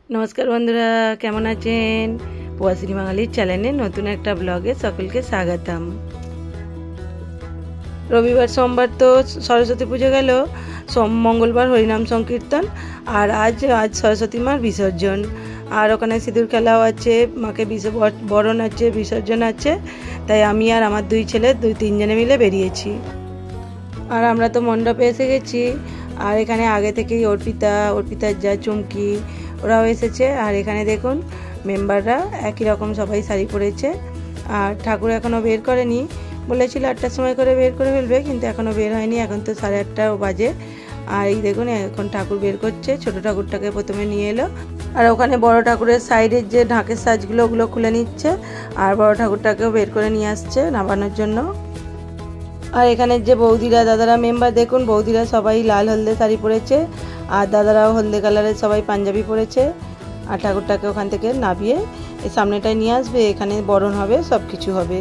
নমস্কার বন্ধুরা, কেমন আছেন? প্রবাসী বাঙালির চ্যানেলে নতুন একটা ব্লগে সকলকে স্বাগতম। রবিবার সোমবার তো সরস্বতী পুজো গেল, মঙ্গলবার হরিনাম সংকীর্তন, আর আজ সরস্বতী মার বিসর্জন। আর ওখানে সিঁদুর খেলাও আছে, মাকে বরণ আছে, বিসর্জন আছে। তাই আমি আর আমার দুই ছেলে তিনজনে মিলে বেরিয়েছি। আর আমরা তো মণ্ডপে এসে গেছি। আর এখানে আগে থেকেই অর্পিতার যা চুমকি ওরাও এসেছে। আর এখানে দেখুন মেম্বাররা একই রকম সবাই শাড়ি পরেছে। আর ঠাকুর এখনও বের করেনি, বলেছিল 8টার সময় করে বের করে ফেলবে, কিন্তু এখনও বের হয়নি। এখন তো 8:30 বাজে। আর এই দেখুন এখন ঠাকুর বের করছে। ছোট ঠাকুরটাকে প্রথমে নিয়ে এলো, আর ওখানে বড় ঠাকুরের সাইডের যে ঢাকের সাজগুলো ওগুলো খুলে নিচ্ছে, আর বড় ঠাকুরটাকেও বের করে নিয়ে আসছে নামানোর জন্য। আর এখানে যে বৌদিরা দাদারা মেম্বার দেখুন, বৌদিরা সবাই লাল হলদে শাড়ি পরেছে, আর দাদারাও হলদে কালারের সবাই পাঞ্জাবি পরেছে। আর ঠাকুরটাকে ওখান থেকে নামিয়ে এই সামনেটায় নিয়ে আসবে, এখানে বরণ হবে, সব কিছু হবে।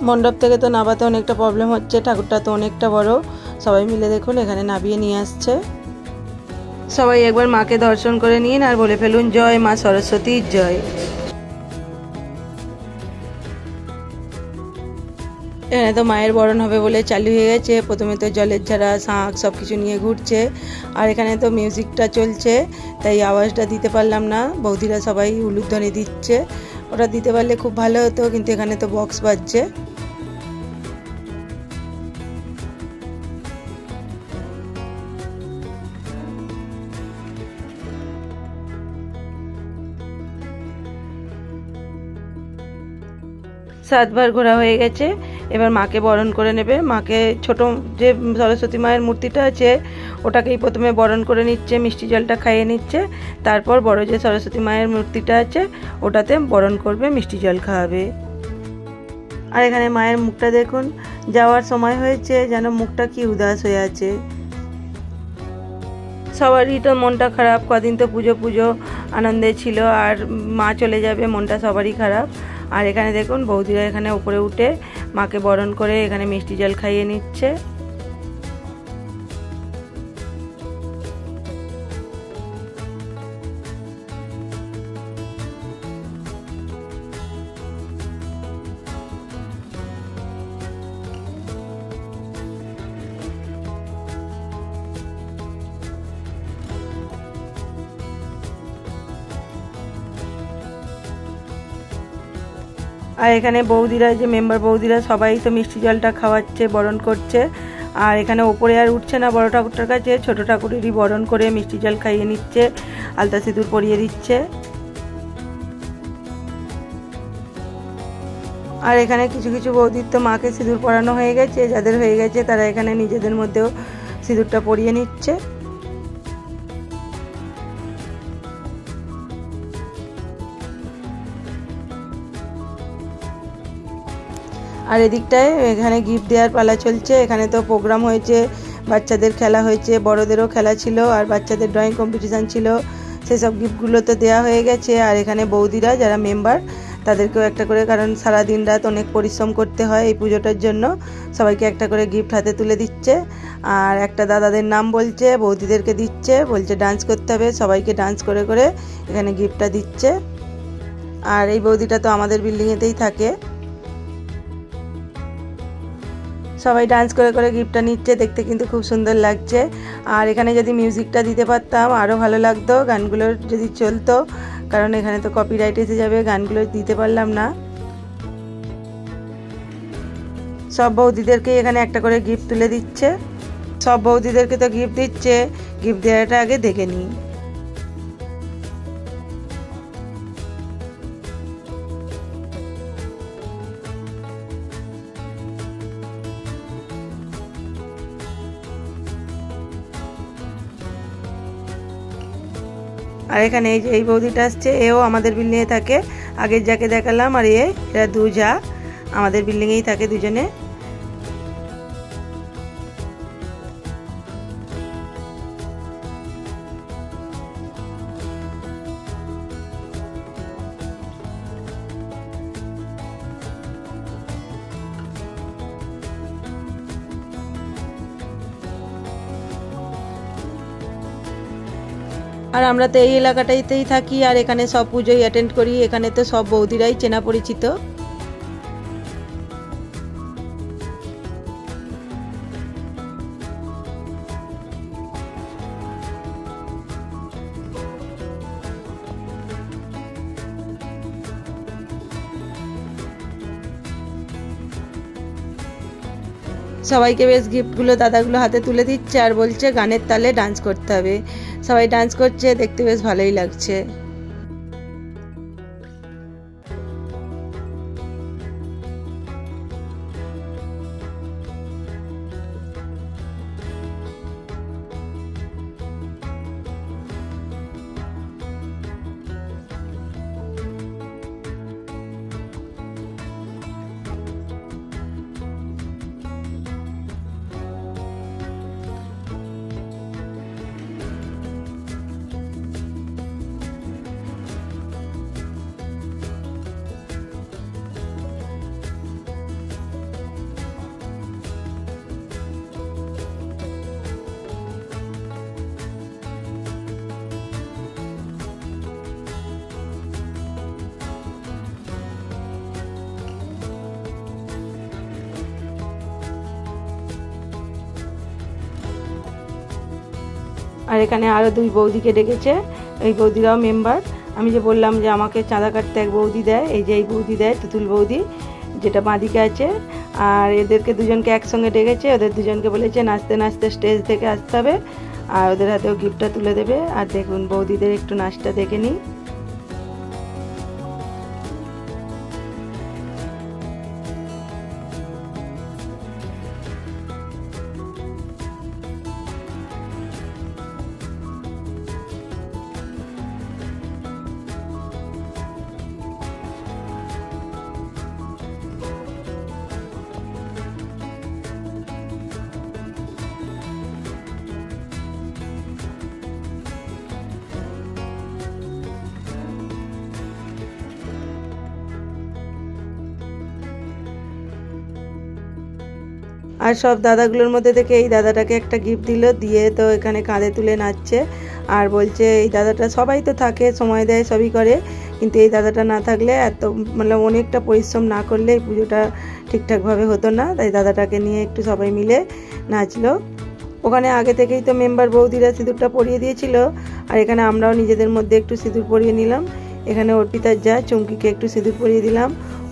মণ্ডপ থেকে তো নামাতে অনেকটা প্রবলেম হচ্ছে, ঠাকুরটা তো অনেকটা বড়। সবাই মিলে দেখুন এখানে নামিয়ে নিয়ে আসছে। সবাই একবার মাকে দর্শন করে নিন আর বলে ফেলুন, জয় মা সরস্বতীর জয়। এখানে তো মায়ের বরণ হবে বলে চালু হয়ে গেছে। প্রথমে তো জলের ঝাড়া, শাঁখ সব কিছু নিয়ে ঘুরছে। আর এখানে তো মিউজিকটা চলছে, তাই আওয়াজটা দিতে পারলাম না। বৌদিরা সবাই উলুধ্বনি দিচ্ছে, ওটা দিতে পারলে খুব ভালো হতো, কিন্তু এখানে তো বক্স বাজছে। সাতবার ঘোরা হয়ে গেছে, এবার মাকে বরণ করে নেবে। মাকে ছোট যে সরস্বতী মায়ের মূর্তিটা আছে ওটাকেই প্রথমে বরণ করে নিচ্ছে, মিষ্টি জলটা খাইয়ে নিচ্ছে। তারপর বড় যে সরস্বতী মায়ের মূর্তিটা আছে ওটাতে বরণ করবে, মিষ্টি জল খাওয়াবে। আর এখানে মায়ের মুখটা দেখুন, যাওয়ার সময় হয়েছে যেন মুখটা কি উদাস হয়ে আছে। সবারই তো মনটা খারাপ, কদিন তো পুজো আনন্দে ছিল, আর মা চলে যাবে, মনটা সবারই খারাপ। আর এখানে দেখুন বৌদিরা এখানে উপরে উঠে মাকে বরণ করে এখানে মিষ্টি জল খাইয়ে নিচ্ছে। আর এখানে বৌদিরা যে মেম্বার বৌদিরা সবাই তো মিষ্টি জলটা খাওয়াচ্ছে, বরণ করছে। আর এখানে ওপরে আর উঠছে না বড় ঠাকুরটার কাছে, ছোট ঠাকুরেরই বরণ করে মিষ্টি জল খাইয়ে নিচ্ছে, আলতা সিঁদুর পরিয়ে দিচ্ছে। আর এখানে কিছু কিছু বৌদির তো মাকে সিঁদুর পরানো হয়ে গেছে, যাদের হয়ে গেছে তারা এখানে নিজেদের মধ্যেও সিঁদুরটা পরিয়ে নিচ্ছে। আর এদিকটায় এখানে গিফট দেওয়ার পালা চলছে। এখানে তো প্রোগ্রাম হয়েছে, বাচ্চাদের খেলা হয়েছে, বড়দেরও খেলা ছিল, আর বাচ্চাদের ড্রয়িং কম্পিটিশান ছিল। সেসব গিফটগুলো তো দেওয়া হয়ে গেছে। আর এখানে বৌদিরা যারা মেম্বার তাদেরকেও একটা করে, কারণ সারা দিন রাত অনেক পরিশ্রম করতে হয় এই পুজোটার জন্য, সবাইকে একটা করে গিফট হাতে তুলে দিচ্ছে। আর একটা দাদাদের নাম বলছে, বৌদিদেরকে দিচ্ছে, বলছে ডান্স করতে হবে, সবাইকে ডান্স করে করে এখানে গিফটটা দিচ্ছে। আর এই বৌদিটা তো আমাদের বিল্ডিংয়েতেই থাকে। সবাই ডান্স করে করে গিফটটা নিচ্ছে, দেখতে কিন্তু খুব সুন্দর লাগছে। আর এখানে যদি মিউজিকটা দিতে পারতাম আরও ভালো লাগতো, গানগুলোর যদি চলতো, কারণ এখানে তো কপিরাইট এসে যাবে, গানগুলো দিতে পারলাম না। সব বৌদিদেরকে এখানে একটা করে গিফট তুলে দিচ্ছে। সব বৌদিদেরকে তো গিফট দিচ্ছে, গিফট দেওয়াটা আগে দেখে নিই। আর এখানে এই যে এই বৌদিটা আসছে, এও আমাদের বিল্ডিংয়ে থাকে, আগের যাকে দেখালাম। আর এরা দু যা আমাদের বিল্ডিংয়েই থাকে দুজনে। আর আমরা তো এই এলাকাটাতেই থাকি আর এখানে সব পুজোই অ্যাটেন্ড করি। এখানে তো সব বৌদিরাই চেনা পরিচিত। সবাইকে বেশ গিফটগুলো দাদাগুলো হাতে তুলে দিচ্ছে আর বলছে গানের তালে ডান্স করতে হবে। সবাই ডান্স করছে, দেখতে বেশ ভালোই লাগছে। আর এখানে আরও 2 বৌদিকে ডেকেছে। এই বৌদিরাও মেম্বার। আমি যে বললাম যে আমাকে চাঁদা কাটতে এক বৌদি দেয়, এই যে এই বৌদি দেয়, তুতুল বৌদি, যেটা বাঁদিকে আছে। আর এদেরকে দুজনকে একসঙ্গে ডেকেছে। ওদের দুজনকে বলেছে নাচতে নাচতে স্টেজ থেকে আসতে হবে, আর ওদের হাতেও গিফটটা তুলে দেবে। আর দেখুন বৌদিদের একটু নাচটা দেখে নিই। আর সব দাদাগুলোর মধ্যে থেকে এই দাদাটাকে একটা গিফট দিল, দিয়ে তো এখানে কাঁধে তুলে নাচছে। আর বলছে এই দাদাটা, সবাই তো থাকে, সময় দেয়, সবই করে, কিন্তু এই দাদাটা না থাকলে এত মানে অনেকটা পরিশ্রম না করলে এই পুজোটা ঠিকঠাকভাবে হতো না। তাই দাদাটাকে নিয়ে একটু সবাই মিলে নাচলো। ওখানে আগে থেকেই তো মেম্বার বৌদিরা সিঁদুরটা পরিয়ে দিয়েছিল, আর এখানে আমরাও নিজেদের মধ্যে একটু সিঁদুর পরিয়ে নিলাম। এখানে অর্পিতার যা চুমকিকে একটু সিঁদুর পরিয়ে দিলাম,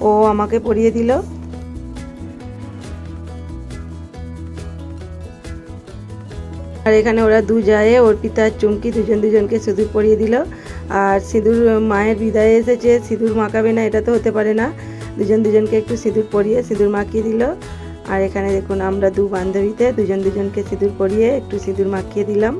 ও আমাকে পরিয়ে দিল। আর এখানে ওরা দু যায়, অর্পিতা আর চুমকি দুজনকে সিঁদুর পরিয়ে দিল। আর সিঁদুর মায়ের বিদায়ে এসেছে, সিঁদুর মাখাবে না এটা তো হতে পারে না। দুজনকে একটু সিঁদুর পরিয়ে সিঁদুর মাখিয়ে দিল। আর এখানে দেখুন আমরা 2 বান্ধবীতে দুজনকে সিঁদুর পরিয়ে একটু সিঁদুর মাখিয়ে দিলাম।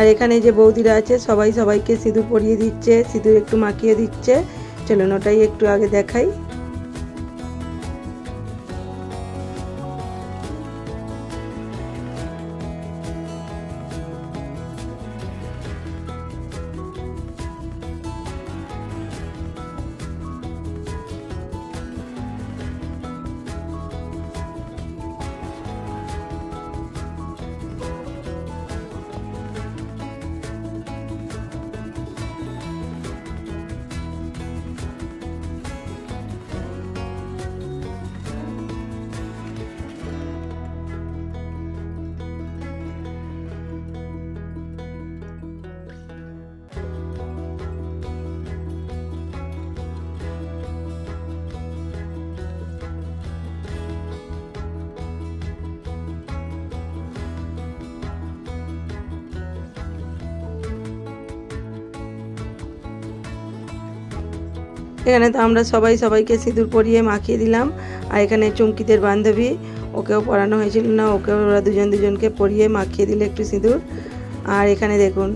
আর এখানে যে বৌদিরা আছে সবাই সবাইকে সিঁদুর পরিয়ে দিচ্ছে, সিঁদুর একটু মাখিয়ে দিচ্ছে। চলুন ওটাই একটু আগে দেখাই। এখানে তো আমরা সবাইকে সিঁদুর পরিয়ে মাখিয়ে দিলাম। আর এখানে চুমকিদের বান্ধবী, ওকেও পরানো হয়েছিল না, ওকেও ওরা দুজনকে পরিয়ে মাখিয়ে দিলে একটু সিঁদুর। আর এখানে দেখুন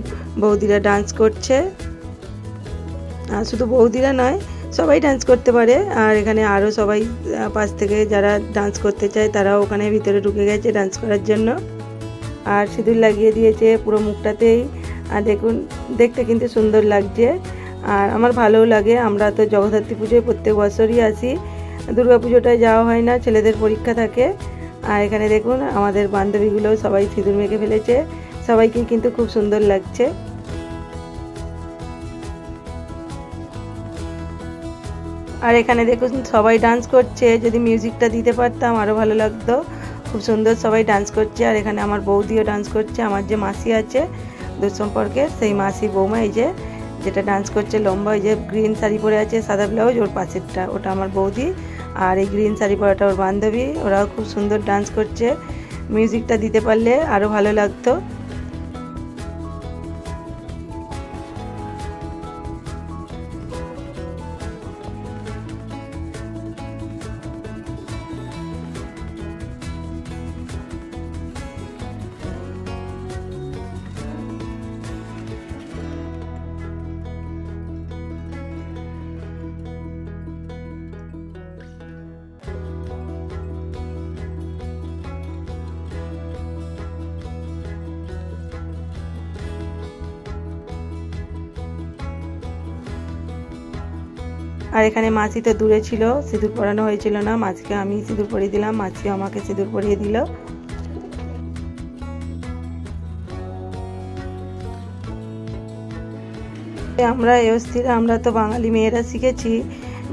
বৌদিরা ডান্স করছে। আর শুধু বৌদিরা নয়, সবাই ডান্স করতে পারে। আর এখানে আরও সবাই পাশ থেকে যারা ডান্স করতে চায় তারাও ওখানে ভিতরে ঢুকে গেছে ডান্স করার জন্য। আর সিঁদুর লাগিয়ে দিয়েছে পুরো মুখটাতেই। আর দেখুন দেখতে কিন্তু সুন্দর লাগছে আর আমার ভালোও লাগে। আমরা তো জগদ্ধাত্রী পুজোয় প্রত্যেক বছরই আসি, দুর্গা পুজোটায় যাওয়া হয় না, ছেলেদের পরীক্ষা থাকে। আর এখানে দেখুন আমাদের বান্ধবীগুলো সবাই সিঁদুর মেখে ফেলেছে, সবাইকে কিন্তু খুব সুন্দর লাগছে। আর এখানে দেখুন সবাই ডান্স করছে, যদি মিউজিকটা দিতে পারতাম আরও ভালো লাগতো। খুব সুন্দর সবাই ডান্স করছে। আর এখানে আমার বৌদিও ডান্স করছে, আমার যে মাসি আছে দূর সম্পর্কে সেই মাসি বৌমা এই যে যেটা ডান্স করছে লম্বা, ওই যে গ্রিন শাড়ি পরে আছে সাদা ব্লাউজ, ওর পাশেরটা ওটা আমার বৌদি, আর এই গ্রিন শাড়ি পরাটা ওর বান্ধবী। ওরাও খুব সুন্দর ডান্স করছে, মিউজিকটা দিতে পারলে আরও ভালো লাগতো। আর এখানে মাসি তো দূরে ছিল, সিঁদুর পরানো হয়েছিল না, মাসিকে আমি সিঁদুর পরিয়ে দিলাম, মাসিও আমাকে সিঁদুর পরিয়ে দিল। আমরা অস্থির, আমরা তো বাঙালি মেয়েরা শিখেছি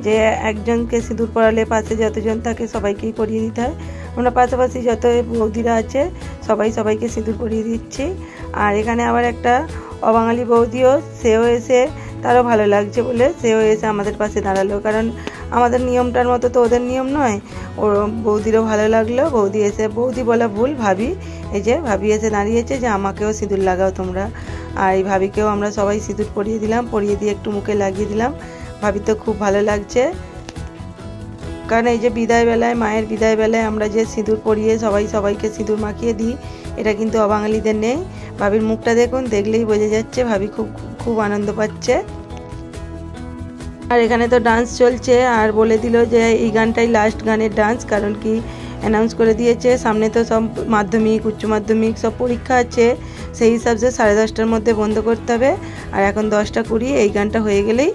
যে একজনকে সিঁদুর পরালে পাশে যতজন থাকে সবাইকেই পরিয়ে দিতে হয়। আমরা পাশাপাশি যত বৌদিরা আছে সবাইকে সিঁদুর পরিয়ে দিচ্ছি। আর এখানে আবার একটা অবাঙালি বৌদিও, সেও এসে তারও ভালো লাগছে বলে সেও এসে আমাদের পাশে দাঁড়ালো, কারণ আমাদের নিয়মটার মতো তো ওদের নিয়ম নয়। ওর বৌদিরও ভালো লাগলো, বৌদি এসে, বৌদি বলা ভুল, ভাবি, এই যে ভাবি এসে দাঁড়িয়েছে যে আমাকেও সিঁদুর লাগাও তোমরা। আর এই ভাবিকেও আমরা সবাই সিঁদুর পরিয়ে দিলাম, পরিয়ে দিয়ে একটু মুখে লাগিয়ে দিলাম। ভাবি তো খুব ভালো লাগছে, কারণ এই যে বিদায়বেলায়, মায়ের বিদায়বেলায় আমরা যে সিঁদুর পরিয়ে সবাইকে সিঁদুর মাখিয়ে দিই, এটা কিন্তু অবাঙালিদের নেই। ভাবির মুখটা দেখুন, দেখলেই বোঝা যাচ্ছে ভাবি খুব আনন্দ পাচ্ছে। আর এখানে তো ডান্স চলছে, আর বলে দিল যে এই গানটাই লাস্ট গানের ডান্স, কারণ কি অ্যানাউন্স করে দিয়েছে সামনে তো সব মাধ্যমিক, উচ্চ মাধ্যমিক সব পরীক্ষা আছে, সেই হিসাবে 10:30টার মধ্যে বন্ধ করতে হবে। আর এখন 10:20, এই গানটা হয়ে গেলেই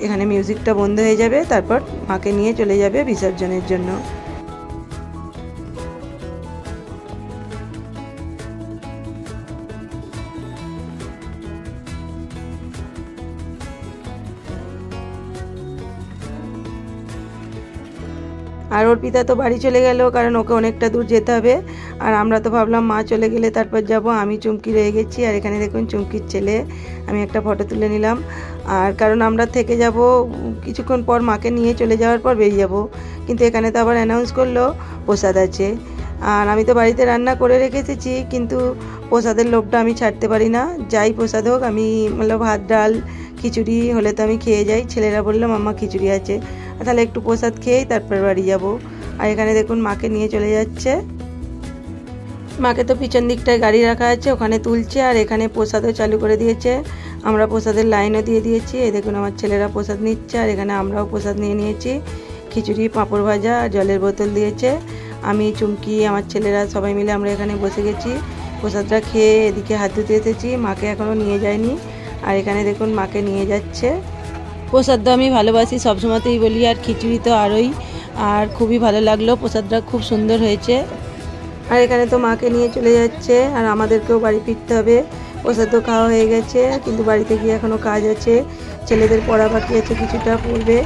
এখানে মিউজিকটা বন্ধ হয়ে যাবে, তারপর মাকে নিয়ে চলে যাবে বিসর্জনের জন্য। আর অর্পিতা তো বাড়ি চলে গেল, কারণ ওকে অনেকটা দূর যেতে হবে। আর আমরা তো ভাবলাম মা চলে গেলে তারপর যাব, আমি চুমকি রয়ে গেছি। আর এখানে দেখুন চুমকির ছেলে, আমি একটা ফটো তুলে নিলাম। আর কারণ আমরা থেকে যাব কিছুক্ষণ পর, মাকে নিয়ে চলে যাওয়ার পর বেরিয়ে যাব, কিন্তু এখানে তো আবার অ্যানাউন্স করলো প্রসাদ আছে। আর আমি তো বাড়িতে রান্না করে রেখেছি, কিন্তু প্রসাদের লোভটা আমি ছাড়তে পারি না, যাই প্রসাদ হোক। আমি ভাত ডাল খিচুড়ি হলে তো আমি খেয়ে যাই। ছেলেরা বললো মাম্মা খিচুড়ি আছে, তাহলে একটু প্রসাদ খেয়েই তারপর বাড়ি যাব। আর এখানে দেখুন মাকে নিয়ে চলে যাচ্ছে, মাকে তো পিছন দিকটায় গাড়ি রাখা আছে, ওখানে তুলছে। আর এখানে প্রসাদও চালু করে দিয়েছে, আমরা প্রসাদের লাইনও দিয়ে দিয়েছি। এই দেখুন আমার ছেলেরা প্রসাদ নিচ্ছে, আর এখানে আমরাও প্রসাদ নিয়ে নিয়েছি। খিচুড়ি, পাঁপড় ভাজা, জলের বোতল দিয়েছে। আমি, চুমকি, আমার ছেলেরা সবাই মিলে আমরা এখানে বসে গেছি। প্রসাদটা খেয়ে এদিকে হাত ধুতে এসেছি, মাকে এখনও নিয়ে যায়নি। আর এখানে দেখুন মাকে নিয়ে যাচ্ছে। প্রসাদটা আমি ভালোবাসি, সবসময়তেই বলি, আর খিচুড়ি তো আরোই। আর খুবই ভালো লাগলো, প্রসাদটা খুব সুন্দর হয়েছে। আর এখানে তো মাকে নিয়ে চলে যাচ্ছে, আর আমাদেরকেও বাড়ি ফিরতে হবে। প্রসাদ তো খাওয়া হয়ে গেছে, কিন্তু বাড়িতে গিয়ে এখনও কাজ আছে, ছেলেদের পড়া বাকি আছে, কিছুটা পড়বে।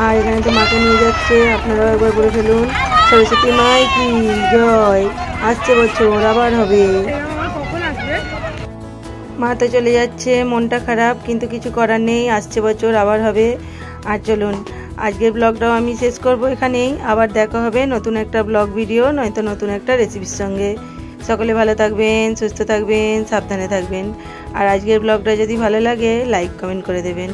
আর এখানে তো মাকে নিয়ে যাচ্ছে, আপনারাও একবার বলে ফেলুন সরস্বতী মাই কি জয়। আসছে বছর আবার হবে। মা তো চলে যাচ্ছে, মনটা খারাপ, কিন্তু কিছু করার নেই, আসছে বছর আবার হবে। আর চলুন আজকের ব্লগটাও আমি শেষ করব এখানেই। আবার দেখা হবে নতুন একটা ব্লগ ভিডিও, নয়তো নতুন একটা রেসিপির সঙ্গে। সকলে ভালো থাকবেন, সুস্থ থাকবেন, সাবধানে থাকবেন। আর আজকের ব্লগটা যদি ভালো লাগে লাইক কমেন্ট করে দেবেন।